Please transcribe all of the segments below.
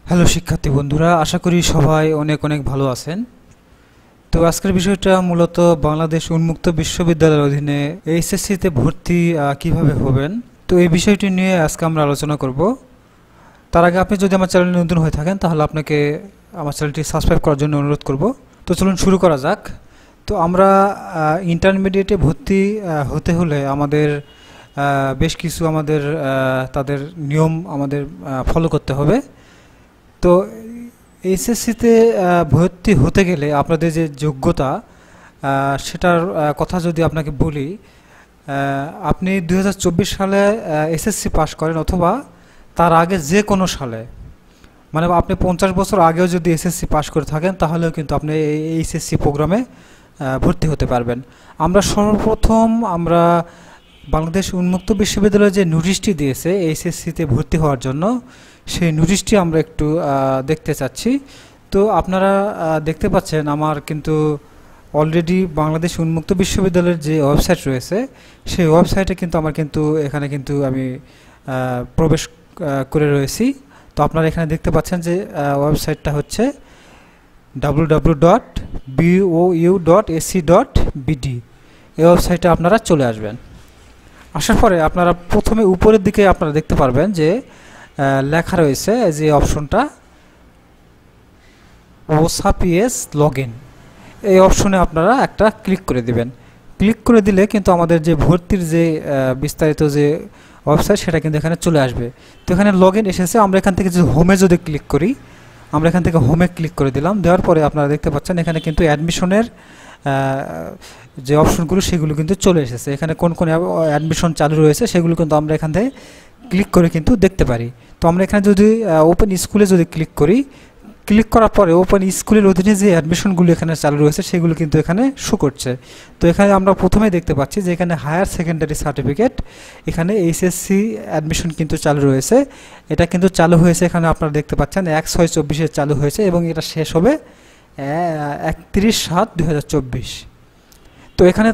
Hello শিক্ষার্থী বন্ধুরা, আশা করি সবাই অনেক অনেক ভালো আছেন। তো আজকের বিষয়টা মূলত বাংলাদেশ উন্মুক্ত বিশ্ববিদ্যালয়ের অধীনে এইচএসসিতে ভর্তি কিভাবে হবেন, তো এই বিষয়টি নিয়ে আজকে আমরা আলোচনা করব। তার আগে আপনি যদি আমার চ্যানেলে নতুন হয়ে থাকেন তাহলে আপনাকে আমার চ্যানেলটি সাবস্ক্রাইব করার জন্য অনুরোধ করব। তো চলুন শুরু করা যাক। তো আমরা ইন্টারমিডিয়েটে ভর্তি হতে হলে আমাদের বেশ কিছু তাদের নিয়ম আমাদের ফলো করতে হবে। তো এইচএসসিতে ভর্তি হতে গেলে আপনাদের যে যোগ্যতা সেটার কথা যদি আপনাকে বলি, আপনি 2024 সালে এসএসসি পাস করেন অথবা তার আগে যে কোনো সালে, মানে আপনি 50 বছর আগেও যদি এসএসসি পাস করে থাকেন তাহলেও কিন্তু আপনি এই এইচএসসি প্রোগ্রামে ভর্তি হতে পারবেন। আমরা সর্বপ্রথম বাংলাদেশ উন্মুক্ত বিশ্ববিদ্যালয়ে যে নোটিশটি দিয়েছে এইচএসসিতে ভর্তি হওয়ার জন্য, সেই নোটিশটি আমরা একটু দেখতে চাচ্ছি। তো আপনারা দেখতে পাচ্ছেন আমার কিন্তু অলরেডি বাংলাদেশ উন্মুক্ত বিশ্ববিদ্যালয়ের যে ওয়েবসাইট রয়েছে সেই ওয়েবসাইটে কিন্তু এখানে কিন্তু আমি প্রবেশ করে রয়েছি। তো আপনারা এখানে দেখতে পাচ্ছেন যে ওয়েবসাইটটা হচ্ছে www.bou.ac.bd। এই ওয়েবসাইটে আপনারা চলে আসবেন। আসার পরে আপনারা প্রথমে উপরের দিকে আপনারা দেখতে পারবেন যে লেখা রয়েছে যে অপশনটা ওসাপিএস লগইন। এই অপশনে আপনারা একটা ক্লিক করে দিবেন। ক্লিক করে দিলে কিন্তু আমাদের যে ভর্তির যে বিস্তারিত যে ওয়েবসাইট সেটা কিন্তু এখানে চলে আসবে। তো এখানে লগইন এসেছে, আমরা এখান থেকে যদি হোমে যদি ক্লিক করি, আমরা এখান থেকে হোমে ক্লিক করে দিলাম। দেওয়ার পরে আপনারা দেখতে পাচ্ছেন এখানে কিন্তু অ্যাডমিশনের যে অপশনগুলো সেগুলো কিন্তু চলে এসেছে। এখানে কোন কোন অ্যাডমিশন চালু রয়েছে সেগুলো কিন্তু আমরা এখান থেকে ক্লিক করে কিন্তু দেখতে পারি। তো আমরা এখানে যদি ওপেন স্কুলে যদি ক্লিক করি, ক্লিক করার পরে ওপেন স্কুলের অধীনে যে অ্যাডমিশনগুলো এখানে চালু রয়েছে সেগুলো কিন্তু এখানে শো করছে। তো এখানে আমরা প্রথমেই দেখতে পাচ্ছি যে এখানে হায়ার সেকেন্ডারি সার্টিফিকেট, এখানে এইচএসসি অ্যাডমিশন কিন্তু চালু রয়েছে। এটা কিন্তু চালু হয়েছে, এখানে আপনারা দেখতে পাচ্ছেন 1/6/24 চালু হয়েছে এবং এটা শেষ হবে 31/7/2024। তো এখানে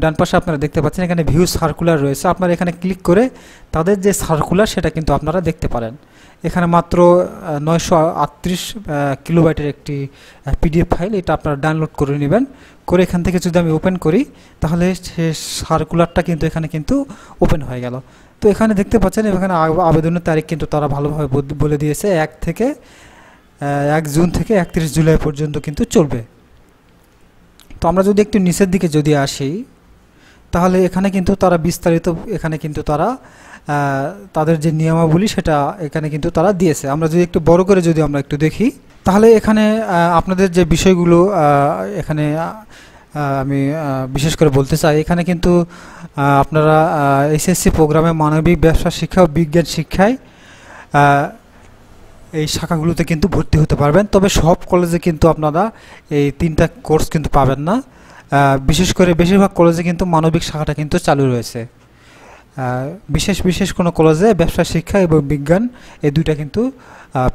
ডান পাশে আপনারা দেখতে পাচ্ছেন এখানে ভিউ সার্কুলার রয়েছে। আপনারা এখানে ক্লিক করে তাদের যে সার্কুলার সেটা কিন্তু আপনারা দেখতে পারেন। এখানে মাত্র 938 কিলোবাইটের একটি পিডিএফ ফাইল, এটা আপনারা ডাউনলোড করে নেবেন। করে এখান থেকে যদি আমি ওপেন করি তাহলে সে সার্কুলারটা কিন্তু এখানে কিন্তু ওপেন হয়ে গেল। তো এখানে দেখতে পাচ্ছেন এখানে আবেদনের তারিখ কিন্তু তারা ভালোভাবে বলে দিয়েছে, 1 জুন থেকে 31 জুলাই পর্যন্ত কিন্তু চলবে। তো আমরা যদি একটু নিচের দিকে যদি আসি তাহলে এখানে কিন্তু তারা বিস্তারিত তাদের যে নিয়মাবলী সেটা এখানে কিন্তু তারা দিয়েছে। আমরা যদি একটু বড় করে যদি আমরা একটু দেখি তাহলে এখানে আপনাদের যে বিষয়গুলো এখানে আমি বিশেষ করে বলতে চাই, এখানে কিন্তু আপনারা এইচএসসি প্রোগ্রামে মানবিক, ব্যবসা শিক্ষা ও বিজ্ঞান শিক্ষায় এই শাখাগুলোতে কিন্তু ভর্তি হতে পারবেন। তবে সব কলেজে কিন্তু আপনারা এই 3টা কোর্স কিন্তু পাবেন না। বিশেষ করে বেশিরভাগ কলেজে কিন্তু মানবিক শাখাটা কিন্তু চালু রয়েছে। বিশেষ কোনো কলেজে ব্যবসা শিক্ষা এবং বিজ্ঞান এই দুইটা কিন্তু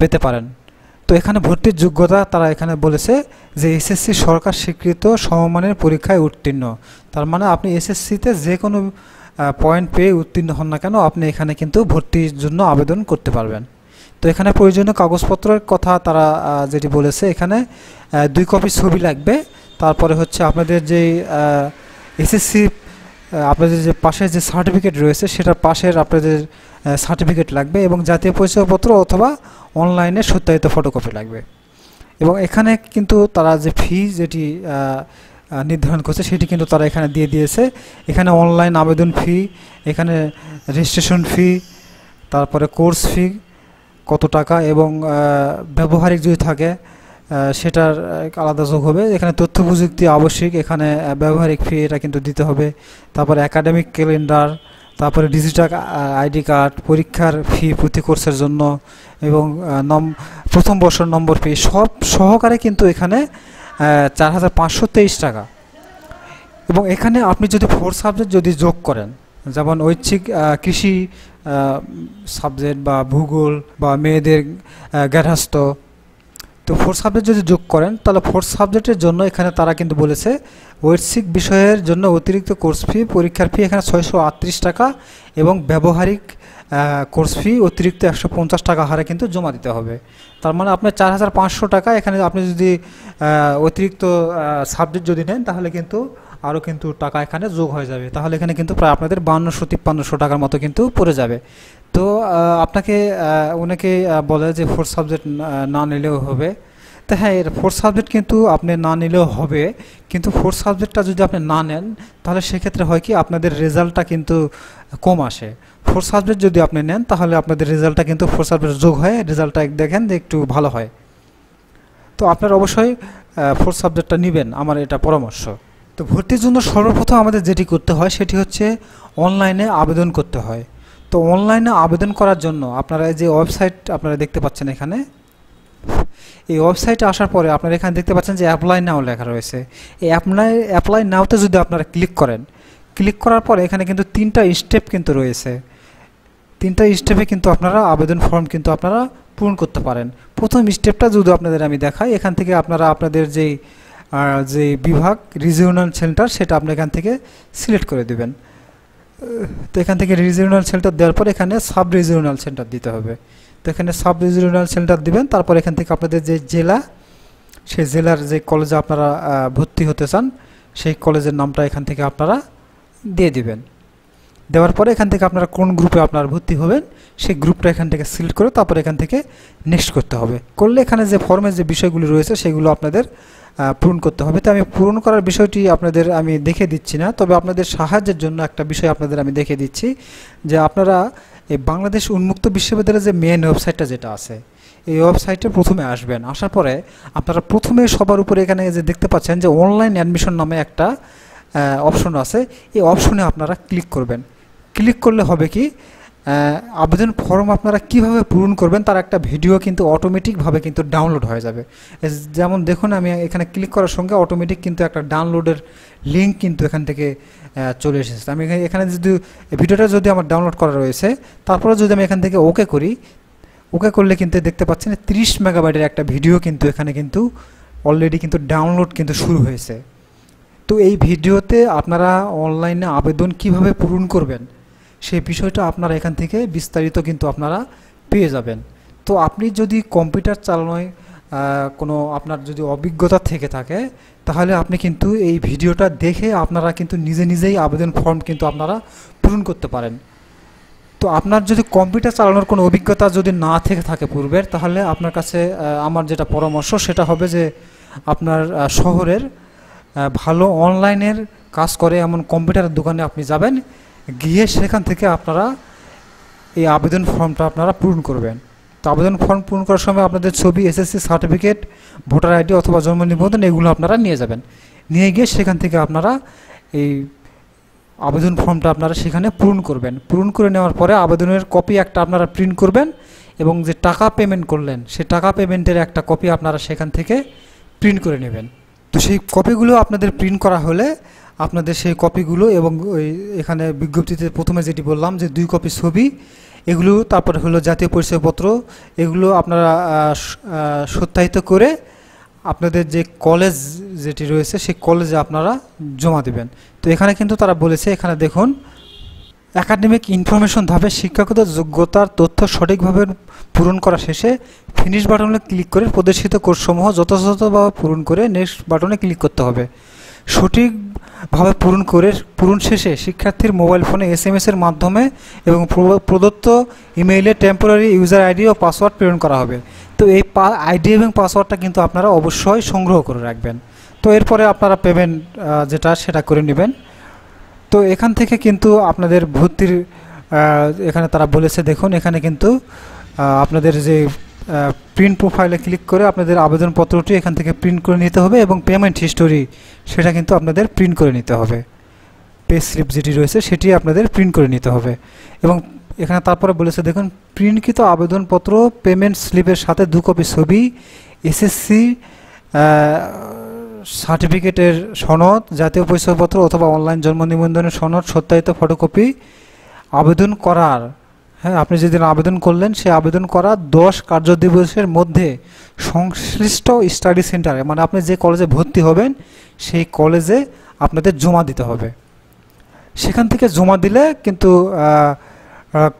পেতে পারেন। তো এখানে ভর্তির যোগ্যতা তারা এখানে বলেছে যে এসএসসি সরকার স্বীকৃত সমমানের পরীক্ষায় উত্তীর্ণ। তার মানে আপনি এসএসসিতে যে কোনো পয়েন্ট পেয়ে উত্তীর্ণ হন না কেন, আপনি এখানে কিন্তু ভর্তির জন্য আবেদন করতে পারবেন। তো এখানে প্রয়োজনীয় কাগজপত্রের কথা তারা যেটি বলেছে, এখানে 2 কপি ছবি লাগবে। তারপরে হচ্ছে আপনাদের যে এসএসসি আপনাদের যে পাশের যে সার্টিফিকেট রয়েছে সেটার পাশের আপনাদের সার্টিফিকেট লাগবে এবং জাতীয় পরিচয়পত্র অথবা অনলাইনে সত্যায়িত ফটোকপি লাগবে। এবং এখানে কিন্তু তারা যে ফি যেটি নির্ধারণ করছে সেটি কিন্তু তারা এখানে দিয়ে দিয়েছে। এখানে অনলাইন আবেদন ফি, এখানে রেজিস্ট্রেশন ফি, তারপরে কোর্স ফি কত টাকা এবং ব্যবহারিক যদি থাকে সেটার আলাদা যোগ হবে। এখানে তথ্য প্রযুক্তি আবশ্যিক, এখানে ব্যবহারিক ফি এটা কিন্তু দিতে হবে। তারপরে একাডেমিক ক্যালেন্ডার, তারপরে ডিজিটাল আইডি কার্ড, পরীক্ষার ফি প্রতি কোর্সের জন্য এবং প্রথম বর্ষের নম্বর ফি সব সহকারে কিন্তু এখানে 4,523 টাকা। এবং এখানে আপনি যদি 4 সাবজেক্ট যদি যোগ করেন, যেমন ঐচ্ছিক কৃষি সাবজেক্ট বা ভূগোল বা মেয়েদের গার্হস্থ্য, তো 4 সাবজেক্ট যদি যোগ করেন তাহলে 4 সাবজেক্টের জন্য এখানে তারা কিন্তু বলেছে ঐচ্ছিক বিষয়ের জন্য অতিরিক্ত কোর্স ফি, পরীক্ষার ফি এখানে 638 টাকা এবং ব্যবহারিক কোর্স ফি অতিরিক্ত 150 টাকা হারে কিন্তু জমা দিতে হবে। তার মানে আপনার 4500 টাকা এখানে আপনি যদি অতিরিক্ত সাবজেক্ট যদি নেন তাহলে কিন্তু আরও কিন্তু টাকা এখানে যোগ হয়ে যাবে, তাহলে এখানে কিন্তু প্রায় আপনাদের 5200-5300 টাকার মতো কিন্তু পড়ে যাবে। তো আপনাকে অনেকে বলে যে 4 সাবজেক্ট না নিলেও হবে। তো হ্যাঁ, এর 4 সাবজেক্ট কিন্তু আপনি না নিলেও হবে, কিন্তু 4 সাবজেক্টটা যদি আপনি না নেন তাহলে সেক্ষেত্রে হয় কি আপনাদের রেজাল্টটা কিন্তু কম আসে। 4 সাবজেক্ট যদি আপনি নেন তাহলে আপনাদের রেজাল্টটা কিন্তু 4 সাবজেক্ট যোগ হয়ে রেজাল্টটা দেখেন যে একটু ভালো হয়। তো আপনারা অবশ্যই 4 সাবজেক্টটা নেবেন, আমার এটা পরামর্শ। তো ভর্তির জন্য সর্বপ্রথম আমাদের যেটি করতে হয় সেটি হচ্ছে অনলাইনে আবেদন করতে হয়। তো অনলাইনে আবেদন করার জন্য আপনারা যে ওয়েবসাইট আপনারা দেখতে পাচ্ছেন এখানে, এই ওয়েবসাইটে আসার পরে আপনারা এখানে দেখতে পাচ্ছেন যে অ্যাপ্লাই নাও লেখা রয়েছে। এই অ্যাপ্লাই নাওতে যদি আপনারা ক্লিক করেন, ক্লিক করার পরে এখানে কিন্তু 3টা স্টেপ কিন্তু রয়েছে। 3টা স্টেপে কিন্তু আপনারা আবেদন ফর্ম কিন্তু আপনারা পূরণ করতে পারেন। প্রথম স্টেপটা যদি আপনাদের আমি দেখাই, এখান থেকে আপনারা আপনাদের যে বিভাগ রিজিওনাল সেন্টার সেটা আপনি এখান থেকে সিলেক্ট করে দেবেন। তো এখান থেকে রিজিওনাল সেন্টার দেওয়ার পর এখানে সাব রিজিওনাল সেন্টার দিতে হবে। তো এখানে সাব রিজিওনাল সেন্টার দিবেন, তারপর এখান থেকে আপনাদের যে জেলা, সেই জেলার যে কলেজে আপনারা ভর্তি হতে চান সেই কলেজের নামটা এখান থেকে আপনারা দিয়ে দিবেন। দেওয়ার পরে এখান থেকে আপনারা কোন গ্রুপে আপনারা ভর্তি হবেন সেই গ্রুপটা এখান থেকে সিলেক্ট করে তারপর এখান থেকে নেক্সট করতে হবে। করলে এখানে যে ফর্মের যে বিষয়গুলি রয়েছে সেগুলো আপনাদের পূরণ করতে হবে। তো আমি পূরণ করার বিষয়টি আপনাদের আমি দেখে দিচ্ছি না, তবে আপনাদের সাহায্যের জন্য একটা বিষয় আপনাদের আমি দেখে দিচ্ছি যে আপনারা এই বাংলাদেশ উন্মুক্ত বিশ্ববিদ্যালয়ের যে মেন ওয়েবসাইটটা যেটা আছে এই ওয়েবসাইটে প্রথমে আসবেন। আসার পরে আপনারা প্রথমে সবার উপরে এখানে যে দেখতে পাচ্ছেন যে অনলাইন অ্যাডমিশন নামে একটা অপশন আছে, এই অপশনে আপনারা ক্লিক করবেন। ক্লিক করলে হবে কি, আবেদন ফর্ম আপনারা কিভাবে পূরণ করবেন তার একটা ভিডিও কিন্তু অটোমেটিকভাবে কিন্তু ডাউনলোড হয়ে যাবে। যেমন দেখুন আমি এখানে ক্লিক করার সঙ্গে অটোমেটিক কিন্তু একটা ডাউনলোডের লিঙ্ক কিন্তু এখান থেকে চলে এসেছে। আমি এখানে যদি ভিডিওটা যদি আমার ডাউনলোড করা রয়েছে, তারপরে যদি আমি এখান থেকে ওকে করি, ওকে করলে কিন্তু দেখতে পাচ্ছেন 30 মেগাবাইটের একটা ভিডিও কিন্তু এখানে কিন্তু অলরেডি কিন্তু ডাউনলোড কিন্তু শুরু হয়েছে। তো এই ভিডিওতে আপনারা অনলাইনে আবেদন কিভাবে পূরণ করবেন সেই বিষয়টা আপনারা এখান থেকে বিস্তারিত কিন্তু আপনারা পেয়ে যাবেন। তো আপনি যদি কম্পিউটার চালানোয় কোনো আপনার যদি অভিজ্ঞতা থেকে থাকে তাহলে আপনি কিন্তু এই ভিডিওটা দেখে আপনারা কিন্তু নিজে নিজেই আবেদন ফর্ম কিন্তু আপনারা পূরণ করতে পারেন। তো আপনার যদি কম্পিউটার চালানোর কোনো অভিজ্ঞতা যদি না থেকে থাকে পূর্বের, তাহলে আপনার কাছে আমার যেটা পরামর্শ সেটা হবে যে আপনার শহরের ভালো অনলাইনের কাজ করে এমন কম্পিউটারের দোকানে আপনি যাবেন, গিয়ে সেখান থেকে আপনারা এই আবেদন ফর্মটা আপনারা পূরণ করবেন। তো আবেদন ফর্ম পূরণ করার সময় আপনাদের ছবি, এসএসসি সার্টিফিকেট, ভোটার আইডি অথবা জন্ম নিবন্ধন এগুলো আপনারা নিয়ে যাবেন। নিয়ে গিয়ে সেখান থেকে আপনারা এই আবেদন ফর্মটা আপনারা সেখানে পূরণ করবেন। পূরণ করে নেওয়ার পরে আবেদনের কপি একটা আপনারা প্রিন্ট করবেন এবং যে টাকা পেমেন্ট করলেন সেই টাকা পেমেন্টের একটা কপি আপনারা সেখান থেকে প্রিন্ট করে নেবেন। তো সেই কপিগুলো আপনাদের প্রিন্ট করা হলে আপনাদের সেই কপিগুলো এবং ওই এখানে বিজ্ঞপ্তিতে প্রথমে যেটি বললাম যে 2 কপি ছবি, এগুলো তারপরে হলো জাতীয় পরিচয়পত্র, এগুলো আপনারা সত্যায়িত করে আপনাদের যে কলেজ যেটি রয়েছে সেই কলেজে আপনারা জমা দেবেন। তো এখানে কিন্তু তারা বলেছে, এখানে দেখুন একাডেমিক ইনফরমেশন ধাপে শিক্ষাগত যোগ্যতার তথ্য সঠিকভাবে পূরণ করা শেষে ফিনিশ বাটনে ক্লিক করে প্রদর্শিত কোর্সসমূহ যথাযথভাবে পূরণ করে নেক্সট বাটনে ক্লিক করতে হবে। সঠিকভাবে পূরণ শেষে শিক্ষার্থীর মোবাইল ফোনে SMS-এর মাধ্যমে এবং প্রদত্ত ইমেইলে টেম্পোরারি ইউজার আইডি ও পাসওয়ার্ড প্রেরণ করা হবে। তো এই আইডি এবং পাসওয়ার্ডটা কিন্তু আপনারা অবশ্যই সংগ্রহ করে রাখবেন। তো এরপরে আপনারা পেমেন্ট যেটা সেটা করে নেবেন। তো এখান থেকে কিন্তু আপনাদের ভর্তির এখানে তারা বলেছে, দেখুন এখানে কিন্তু আপনাদের যে প্রিন্ট প্রোফাইলে ক্লিক করে আপনাদের আবেদনপত্রটি এখান থেকে প্রিন্ট করে নিতে হবে এবং পেমেন্ট হিস্টোরি সেটা কিন্তু আপনাদের প্রিন্ট করে নিতে হবে। পে স্লিপ যেটি রয়েছে সেটি আপনাদের প্রিন্ট করে নিতে হবে। এবং এখানে তারপরে বলেছে দেখুন প্রিন্টকৃত আবেদনপত্র, পেমেন্ট স্লিপের সাথে 2 কপি ছবি, এসএসসি সার্টিফিকেটের সনদ, জাতীয় পরিচয়পত্র অথবা অনলাইন জন্ম নিবন্ধনের সনদ সত্যায়িত ফটোকপি, আবেদন করার আপনি যেদিন আবেদন করলেন সেই আবেদন করা 10 কার্যদিবসের মধ্যে সংশ্লিষ্ট স্টাডি সেন্টারে, মানে আপনি যে কলেজে ভর্তি হবেন সেই কলেজে আপনাদের জমা দিতে হবে। সেখান থেকে জমা দিলে কিন্তু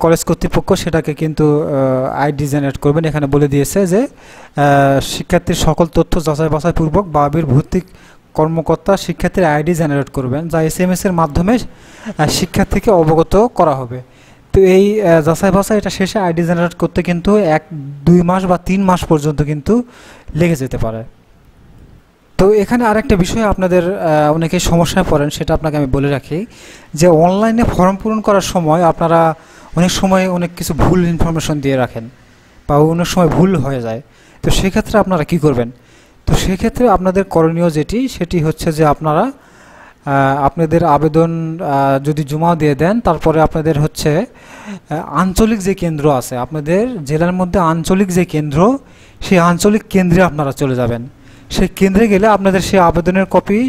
কলেজ কর্তৃপক্ষ সেটাকে কিন্তু আইডি জেনারেট করবেন। এখানে বলে দিয়েছে যে শিক্ষার্থীর সকল তথ্য যাচাই বাছাইপূর্বক বাবির ভর্তি কর্মকর্তা শিক্ষার্থীর আইডি জেনারেট করবেন, যা SMS এর মাধ্যমে শিক্ষার্থীকে অবগত করা হবে। তো এই যাচাই বাছাই এটা শেষে আইডি জেনারেট করতে কিন্তু 1-2 মাস বা 3 মাস পর্যন্ত কিন্তু লেগে যেতে পারে। তো এখানে আরেকটা বিষয় আপনাদের অনেকেই সমস্যায় পড়েন, সেটা আপনাকে আমি বলে রাখি যে অনলাইনে ফর্ম পূরণ করার সময় আপনারা অনেক সময় অনেক কিছু ভুল ইনফরমেশন দিয়ে রাখেন বা অনেক সময় ভুল হয়ে যায়। তো সেক্ষেত্রে আপনারা কি করবেন? তো সেক্ষেত্রে আপনাদের করণীয় সেটি হচ্ছে যে আপনারা আপনাদের আবেদন যদি জমা দিয়ে দেন, তারপরে আপনাদের হচ্ছে আঞ্চলিক যে কেন্দ্র আছে আপনাদের জেলার মধ্যে, আঞ্চলিক যে কেন্দ্র, সেই আঞ্চলিক কেন্দ্রে আপনারা চলে যাবেন। সেই কেন্দ্রে গেলে আপনাদের সেই আবেদনের কপি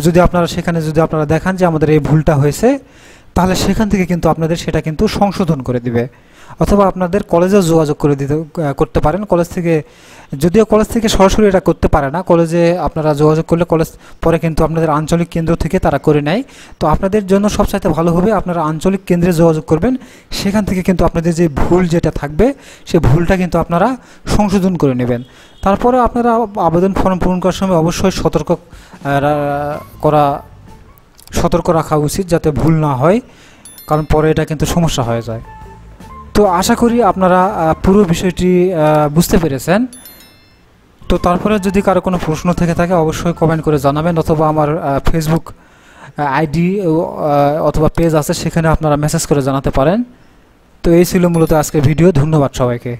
যদি আপনারা সেখানে যদি আপনারা দেখান যে আমাদের এই ভুলটা হয়েছে, তাহলে সেখান থেকে কিন্তু আপনাদের সেটা কিন্তু সংশোধন করে দিবে। অথবা আপনাদের কলেজেও যোগাযোগ করতে পারেন। কলেজ থেকে, যদিও কলেজ থেকে সরাসরি এটা করতে পারে না, কলেজে আপনারা যোগাযোগ করলে কলেজ পরে কিন্তু আপনাদের আঞ্চলিক কেন্দ্র থেকে তারা করে নেয়। তো আপনাদের জন্য সবচাইতে ভালো হবে আপনারা আঞ্চলিক কেন্দ্রে যোগাযোগ করবেন। সেখান থেকে কিন্তু আপনাদের যে ভুল যেটা থাকবে সেই ভুলটা কিন্তু আপনারা সংশোধন করে নেবেন। তারপরে আপনারা আবেদন ফর্ম পূরণ করার সময় অবশ্যই সতর্ক রাখা উচিত যাতে ভুল না হয়, কারণ পরে এটা কিন্তু সমস্যা হয়ে যায়। তো আশা করি আপনারা পুরো বিষয়টি বুঝতে পেরেছেন। তো তারপরে যদি কারো কোনো প্রশ্ন থেকে থাকে অবশ্যই কমেন্ট করে জানাবেন, অথবা আমার ফেসবুক আইডি অথবা পেজ আছে, সেখানে আপনারা মেসেজ করে জানাতে পারেন। তো এই ছিল মূলত আজকের ভিডিও। ধন্যবাদ সবাইকে।